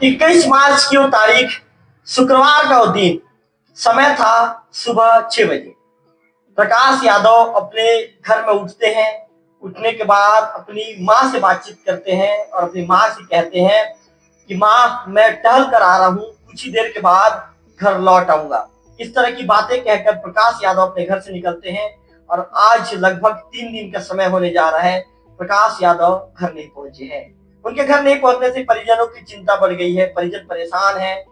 21 मार्च की वो तारीख, शुक्रवार का वो दिन, समय था सुबह 6 बजे। प्रकाश यादव अपने घर में उठते हैं। उठने के बाद अपनी माँ से बातचीत करते हैं और अपनी माँ से कहते हैं कि माँ, मैं टहल कर आ रहा हूँ, कुछ ही देर के बाद घर लौट आऊंगा। इस तरह की बातें कहकर प्रकाश यादव अपने घर से निकलते हैं और आज लगभग 3 दिन का समय होने जा रहा है, प्रकाश यादव घर नहीं पहुंचे हैं। उनके घर नहीं पहुंचने से परिजनों की चिंता बढ़ गई है, परिजन परेशान हैं।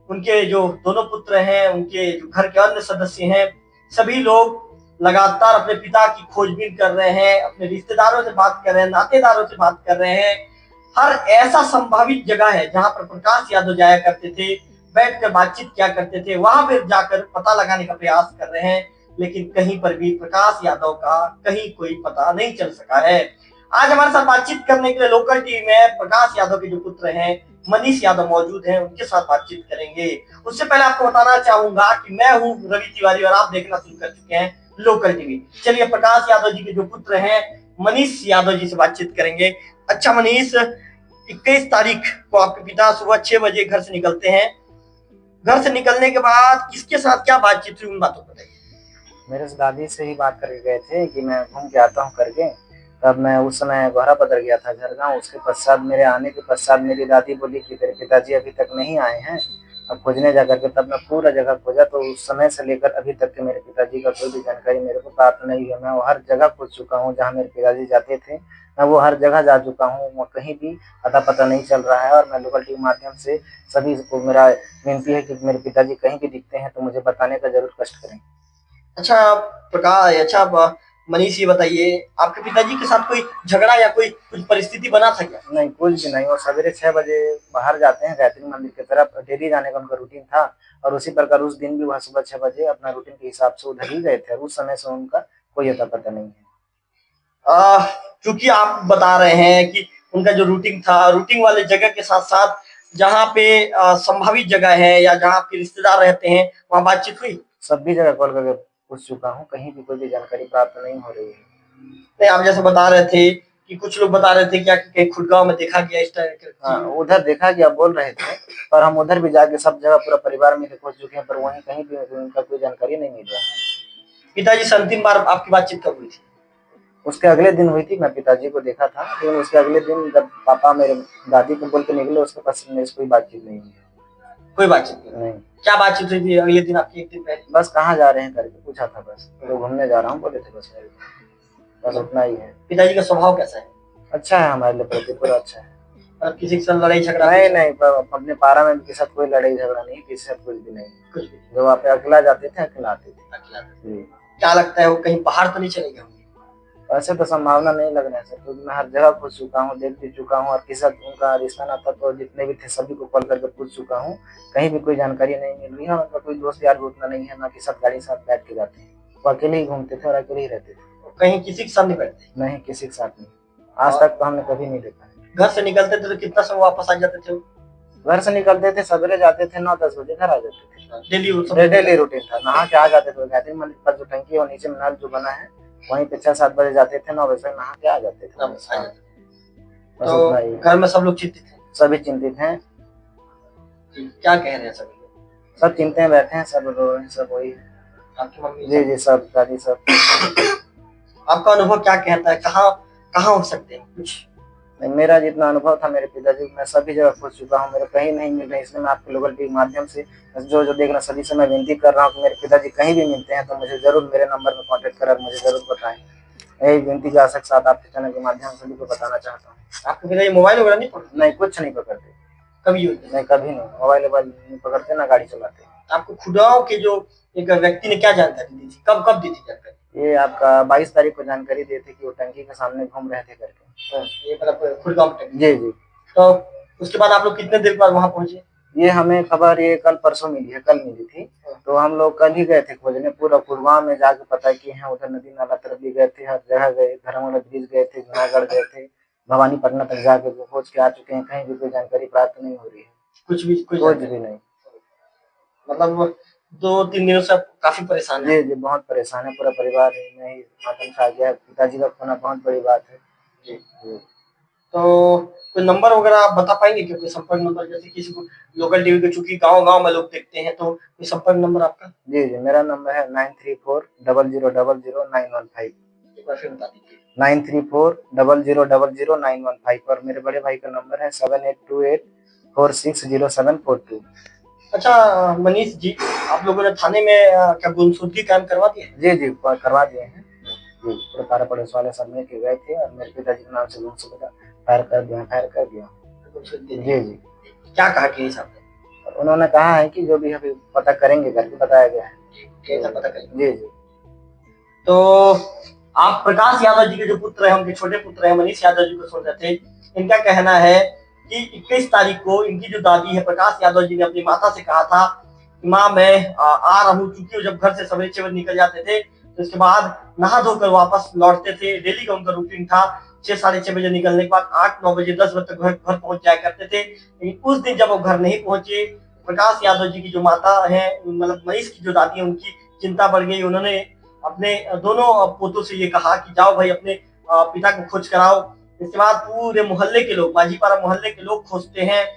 उनके जो दोनों पुत्र हैं, उनके जो घर के अन्य सदस्य हैं, सभी लोग लगातार अपने पिता की खोजबीन कर रहे हैं, अपने रिश्तेदारों से बात कर रहे हैं, नातेदारों से बात कर रहे हैं। हर ऐसा संभावित जगह है जहां पर प्रकाश यादव जाया करते थे, बैठकर बातचीत किया करते थे, वहां पर जाकर पता लगाने का प्रयास कर रहे हैं, लेकिन कहीं पर भी प्रकाश यादव का कहीं कोई पता नहीं चल सका है। आज हमारे साथ बातचीत करने के लिए लोकल टीवी में प्रकाश यादव के जो पुत्र हैं, मनीष यादव, मौजूद हैं। उनके साथ बातचीत करेंगे। उससे पहले आपको बताना चाहूंगा कि मैं हूं रवि तिवारी और आप देखना शुरू कर चुके हैं लोकल टीवी। चलिए प्रकाश यादव जी के जो पुत्र हैं, मनीष यादव जी से बातचीत करेंगे। अच्छा मनीष, 21 तारीख को आपके पिता सुबह 6 बजे घर से निकलते हैं। घर से निकलने के बाद किसके साथ क्या बातचीत हुई, उन बातों को बताइए। मेरे से दादी से ही बात करके गए थे कि मैं घूम के आता हूँ करके। तब मैं उस समय गोहरा पदर गया था झरगांव। उसके पश्चात मेरे आने के पश्चात मेरी दादी बोली कि तेरे पिताजी अभी तक नहीं आए हैं, अब खोजने जा करके। तब मैं पूरा जगह खोजा, तो उस समय से लेकर अभी तक के मेरे पिताजी का कोई भी जानकारी मेरे को प्राप्त नहीं है। मैं वो हर जगह खोज चुका हूँ जहाँ मेरे पिताजी जाते थे, मैं वो हर जगह जा चुका हूँ, वो कहीं भी अता पता नहीं चल रहा है। और मैं लोकल टीवी माध्यम से सभी को मेरा विनती है कि मेरे पिताजी कहीं भी दिखते हैं तो मुझे बताने का जरूर कष्ट करें। अच्छा प्रकाश, अच्छा मनीष, ये बताइए आपके पिताजी के साथ कोई झगड़ा या कोई कुछ परिस्थिति बना था क्या? नहीं, कुछ भी नहीं। वो सवेरे 6 बजे बाहर जाते हैं गायत्री मंदिर की तरफ, डेली जाने का उनका रूटीन था। और उसी प्रकार उस दिन भी वह सुबह 6 बजे अपना रूटीन के हिसाब से उधर ही गए थे, और उस समय से उनका कोई अता पता नहीं है। क्योंकि आप बता रहे हैं कि उनका जो रूटीन था, रूटीन वाले जगह के साथ साथ जहाँ पे संभावित जगह है या जहाँ आपके रिश्तेदार रहते हैं, वहाँ बातचीत हुई? सभी जगह कॉल करके पूछ चुका हूँ, कहीं भी कोई भी जानकारी प्राप्त नहीं हो रही है। नहीं, आप जैसे बता रहे थे कि कुछ लोग बता रहे थे क्या कि कहीं खुड़गांव में देखा गया इस तरह का? हाँ, उधर देखा गया बोल रहे थे, पर हम उधर भी जाके सब जगह पूरा परिवार में खोज चुके हैं, पर वहीं कहीं भी उनका कोई जानकारी नहीं मिल रहा है। पिताजी से अंतिम बार आपकी बातचीत कब हुई थी? उसके अगले दिन हुई थी। मैं पिताजी को देखा था, लेकिन उसके अगले दिन जब पापा मेरे दादी को बोल के निकले, उसके पास मेरे से कोई बातचीत नहीं हुई। कोई बातचीत नहीं। क्या बातचीत हुई थी अगले दिन आपकी, एक दिन पहले? बस कहाँ जा रहे हैं करके पूछा था, बस तो घूमने जा रहा हूँ बोले थे, बस उतना ही है। पिताजी का स्वभाव कैसा है? अच्छा है, हमारे लिए प्रति पूरा अच्छा है। और किसी के साथ लड़ाई झगड़ा? नहीं, अपने पारा में किसी साथ कोई लड़ाई झगड़ा नहीं, किसी से कुछ भी नहीं। कुछ भी? जो वहाँ पे अकेला जाते थे, अकेला आते थे। क्या लगता है वो कहीं बाहर तो नहीं चले गए? ऐसे तो संभावना नहीं लग रहा है सर, क्योंकि मैं हर जगह खोज चुका हूँ, देख भी चुका हूँ, और किसी उनका रिश्ता नाता तो जितने भी थे सभी को कॉल करके पूछ चुका हूँ, कहीं भी कोई जानकारी नहीं मिल रही है। उनका कोई दोस्त यार भी उतना नहीं है, ना कि सब गाड़ी साथ बैठ के जाते हैं। वो अकेले ही घूमते थे और अकेले ही रहते थे, कहीं किसी के साथ नहीं बैठते? नहीं, किसी के साथ नहीं, आज तक तो हमने कभी नहीं देखा। घर से निकलते थे तो कितना समय वापस आ जाते थे? घर से निकलते थे सवेरे, जाते थे 9-10 बजे, घर आ जाते थे। डेली रूटीन था, नहा के आ जाते थे। गायत्री मंदिर पर जो टंकी है, वो नीचे में नल जो बना है, वहीं पे 6-7 बजे जाते थे, 9 बजे तक नहा के आ जाते थे। तो घर में सब लोग चिंतित थे? सभी चिंतित हैं। क्या कह रहे हैं सभी लोग? सब चिंता में बैठे हैं, सब रो रहे हैं, सब वही। आपकी मम्मी? जी, सब दादी सब। आपका अनुभव क्या कहता है, कहाँ कहाँ हो सकते हैं कुछ? मेरा जितना अनुभव था मेरे पिताजी, मैं सभी जगह खोज चुका हूँ, मेरे कहीं नहीं मिल रहे। इसलिए मैं आपके लोकल टीवी माध्यम से जो देख रहा सभी से मैं विनती कर रहा हूँ कि मेरे पिताजी कहीं भी मिलते हैं तो मुझे जरूर मेरे नंबर में कॉन्टेक्ट कर मुझे जरूर बताएं। यही विनती के आशा के साथ आपके चैनल के माध्यम से सभी को बताना चाहता हूँ। आपके पिताजी मोबाइल वगैरह नहीं पकड़ते? नहीं, कुछ नहीं पकड़ते। कभी? नहीं, कभी नहीं, मोबाइल नहीं पकड़ते, ना गाड़ी चलाते। आपको खुदाओं के जो एक व्यक्ति ने क्या जानकारी दी थी, कब कब दी थी जानकारी? ये आपका 22 तारीख को जानकारी दी थी कि वो टंकी के सामने घूम रहे थे करके। ये मतलब खुदगांव टंकी? जी जी। तो उसके बाद आप लोग कितने देर बाद वहां पहुंचे? ये हमें खबर ये कल परसों मिली है, कल मिली थी। तो हम लोग कल ही गए थे खोजने, पूरा खुदगांव में जाके पता किए हैं, उधर नदी नाला तरफ भी गए थे, हर जगह गए, धर्मवाला ब्रिज गए थे, जूनागढ़ गए थे, भवानीपटना तक जाके खोज के आ चुके हैं, कहीं भी कोई जानकारी प्राप्त नहीं हो रही है। कुछ भी नहीं। मतलब 2-3 दिनों से आप काफी परेशान हैं? जी, बहुत परेशान है, पूरा परिवार में ही मातम छा गया है। पिताजी का खोना बहुत बड़ी बात है। जी। तो कोई नंबर वगैरह आप बता पाएंगे क्या, कोई संपर्क नंबर, जैसे किसी को लोकल टीवी को चूंकि गांव-गांव में लोग देखते हैं, तो कोई संपर्क नंबर आपका? जी जी, मेरा नंबर है 9340000915। एक बार फिर बता दीजिए। 9340000915। और मेरे बड़े भाई का नंबर है 7828460742। अच्छा मनीष जी, आप लोगों ने थाने में क्या गुमशुदगी कायम करवा दी है? जी जी, करवा दिए हैं जी। पूरे पारा पड़ोस वाले सब मिलके गए थे और मेरे पिताजी के नाम से गुमशुदा फायर कर दिया। गुमशुदगी जी जी। क्या कहा कि साहब ने? और उन्होंने कहा है कि जो भी अभी पता करेंगे करके बताया गया है। कैसा पता करेंगे? जी जी। तो आप प्रकाश यादव जी के जो पुत्र हैं, उनके छोटे पुत्र हैं मनीष यादव जी को सुन रहे थे। इनका कहना है कि 21 तारीख को इनकी जो दादी है प्रकाश यादव जी ने अपनी माता से कहा था कि माँ मैं आ रहा हूँ, क्योंकि वो जब घर से सवेरे 6 बजे निकल जाते थे तो उसके बाद नहा धोकर वापस लौटते थे। डेली का उनका रूटीन था 6 साढ़े 6 बजे निकलने के बाद 8 9 बजे 10 बजे तक घर पहुंच जाया करते थे। लेकिन उस दिन जब वो घर नहीं पहुंचे, प्रकाश यादव जी की जो माता है, मतलब मनीष की जो दादी है, उनकी चिंता बढ़ गई। उन्होंने अपने दोनों पोतों से ये कहा कि जाओ भाई अपने पिता को खोज कराओ। इसके बाद पूरे मोहल्ले के लोग, माझीपारा मोहल्ले के लोग खोजते हैं,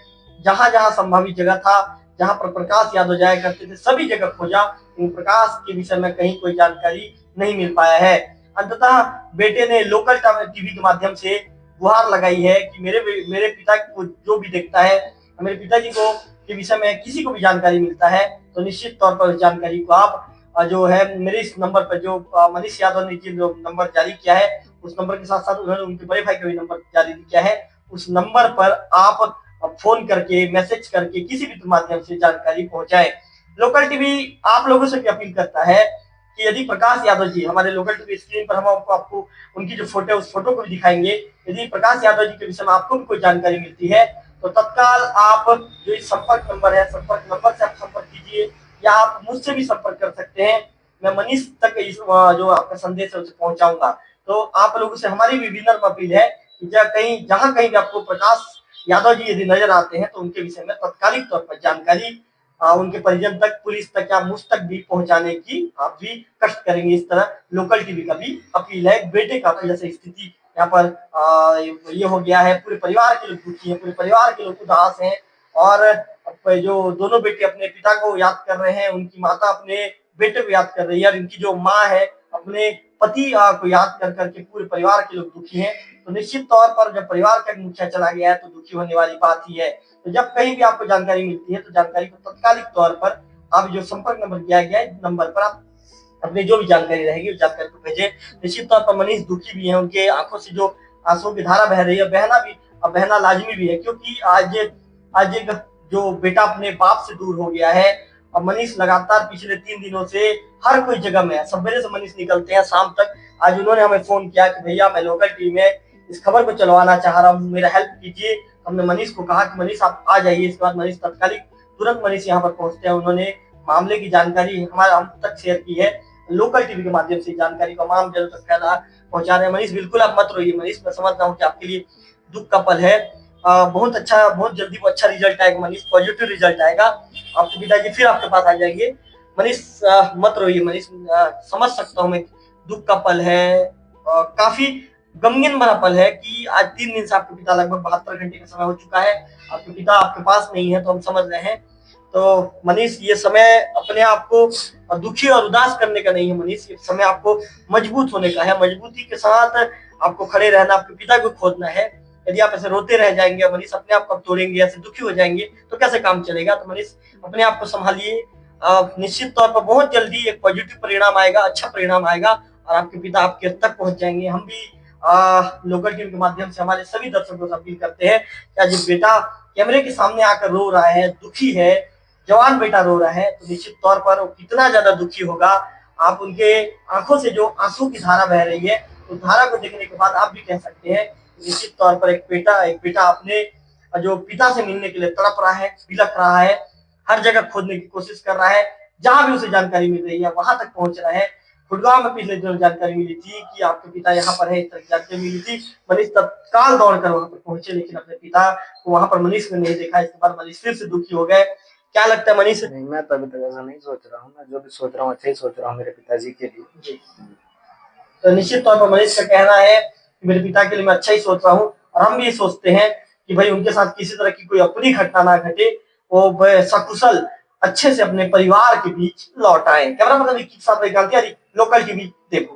जहां जहां संभावित जगह था, जहां पर प्रकाश यादव जाया करते थे, सभी जगह खोजा। इन प्रकाश के विषय में कहीं कोई जानकारी नहीं मिल पाया है। अंततः बेटे ने लोकल टीवी के माध्यम से गुहार लगाई है कि मेरे पिता को जो भी देखता है, मेरे पिताजी को के विषय में किसी को भी जानकारी मिलता है तो निश्चित तौर पर उस जानकारी को आप जो है मेरे इस नंबर पर, जो मनीष यादव ने जो नंबर जारी किया है, उस नंबर के साथ साथ उन्होंने उनके बड़े भाई का भी नंबर जारी किया है, उस नंबर पर आप फोन करके, मैसेज करके, किसी भी माध्यम से जानकारी पहुंचाए। लोकल टीवी आप लोगों से भी अपील करता है कि यदि प्रकाश यादव जी, हमारे लोकल टीवी स्क्रीन पर हम आपको उनकी जो फोटो है उस फोटो को भी दिखाएंगे, यदि प्रकाश यादव जी के विषय में आपको भी कोई जानकारी मिलती है तो तत्काल आप जो इस संपर्क नंबर है, संपर्क नंबर से आप संपर्क कीजिए, या आप मुझसे भी संपर्क कर सकते हैं। मैं मनीष तक इस जो आपका संदेश है उसे पहुंचाऊंगा। तो आप लोगों से हमारी भी विनम्र अपील है कि जहां कहीं भी आपको प्रकाश यादव जी यदि नजर आते हैं तो उनके विषय में तत्कालिक तौर पर जानकारी उनके परिजन तक, पुलिस तक या मुझ तक भी पहुंचाने की आप भी कष्ट करेंगे। इस तरह लोकल टीवी का भी अपील है। बेटे का जैसे स्थिति यहाँ पर ये हो गया है, पूरे परिवार के लोग दुखी हैं, पूरे परिवार के लोग उदास हैं, और जो दोनों बेटे अपने पिता को याद कर रहे हैं, उनकी माता अपने बेटे को याद कर रही है, और इनकी जो माँ है अपने पति को याद कर करके पूरे परिवार के लोग दुखी हैं। तो निश्चित तौर पर जब परिवार का मुखिया चला गया है तो दुखी होने वाली बात ही है। तो जब कहीं भी आपको जानकारी मिलती है तो जानकारी को तत्कालिक तौर पर आप जो संपर्क नंबर दिया गया है, नंबर पर आप अपनी जो भी जानकारी रहेगी उस जानकारी को भेजें। निश्चित तौर पर मनीष दुखी भी है, उनके आंखों से जो आंसू की धारा बह रही है, बहना लाजमी भी है, क्योंकि आज एक जो बेटा अपने बाप से दूर हो गया है। और मनीष लगातार पिछले 3 दिनों से हर कोई जगह में है, सवेरे से मनीष निकलते हैं शाम तक। आज उन्होंने हमें फोन किया कि भैया मैं लोकल टीवी में इस खबर को चलवाना चाह रहा हूँ, मेरा हेल्प कीजिए। हमने मनीष को कहा कि मनीष आप आ जाइए। इसके बाद मनीष तुरंत मनीष यहाँ पर पहुंचते हैं। उन्होंने मामले की जानकारी हम तक शेयर की है, लोकल टीवी के माध्यम से जानकारी को तमाम जनों तक पहुंचा रहे हैं। मनीष बिल्कुल आप मत रोइए मनीष, मैं समझ रहा हूँ कि आपके लिए दुख का पल है। बहुत जल्दी वो अच्छा रिजल्ट आएगा मनीष, पॉजिटिव रिजल्ट आएगा, आपके पिताजी फिर आपके पास आ जाएंगे। मनीष मत रोइए मनीष, समझ सकता हूँ मैं, दुख का पल है, काफी गमगीन भरा पल है कि आज 3 दिन से आपके पिता, लगभग 72 घंटे का समय हो चुका है, आपके पिता आपके पास नहीं है, तो हम समझ रहे हैं। तो मनीष ये समय अपने आप को दुखी और उदास करने का नहीं है मनीष, ये समय आपको मजबूत होने का है, मजबूती के साथ आपको खड़े रहना, आपके पिता को खोजना है। यदि आप ऐसे रोते रह जाएंगे मनीष, अपने आप को तोड़ेंगे, ऐसे दुखी हो जाएंगे तो कैसे काम चलेगा। तो मनीष अपने आप को संभालिए, निश्चित तौर पर बहुत जल्दी एक पॉजिटिव परिणाम आएगा, अच्छा परिणाम आएगा, और आपके पिता आपके तक पहुंच जाएंगे। हम भी लोकल टीवी के माध्यम से हमारे सभी दर्शकों से अपील करते हैं कि आज बेटा कैमरे के सामने आकर रो रहा है, दुखी है, जवान बेटा रो रहा है, तो निश्चित तौर पर वो कितना ज्यादा दुखी होगा। आप उनके आंखों से जो आंसू की धारा बह रही है, उस धारा को देखने के बाद आप भी कह सकते हैं निश्चित तौर पर एक बेटा अपने जो पिता से मिलने के लिए तड़प रहा है, बिलख रहा है, हर जगह खोजने की कोशिश कर रहा है, जहां भी उसे जानकारी मिल रही है वहां तक पहुंच रहा है। गुड़गांव में पिछले दिनों जानकारी मिली थी कि आपके पिता यहाँ पर है, इस तरह की जानकारी मिली थी। मनीष तत्काल दौड़कर वहां पर पहुंचे, लेकिन अपने पिता को वहां पर मनीष ने नहीं देखा। इसके बाद मनीष फिर से दुखी हो गए। क्या लगता है मनीष? नहीं, मैं तो अभी तक ऐसा नहीं सोच रहा हूँ, मैं जो भी सोच रहा हूँ अच्छा ही सोच रहा हूँ मेरे पिताजी के लिए। जी, तो निश्चित तौर पर मनीष का कहना है कि मेरे पिता के लिए मैं अच्छा ही सोच रहा हूँ, और हम भी ये सोचते हैं कि भाई उनके साथ किसी तरह की कोई अप्रिय घटना ना घटे, वो सकुशल अच्छे से अपने परिवार के बीच लौट आए। कैमरा पर्सन के साथ लोकल टीवी देखो।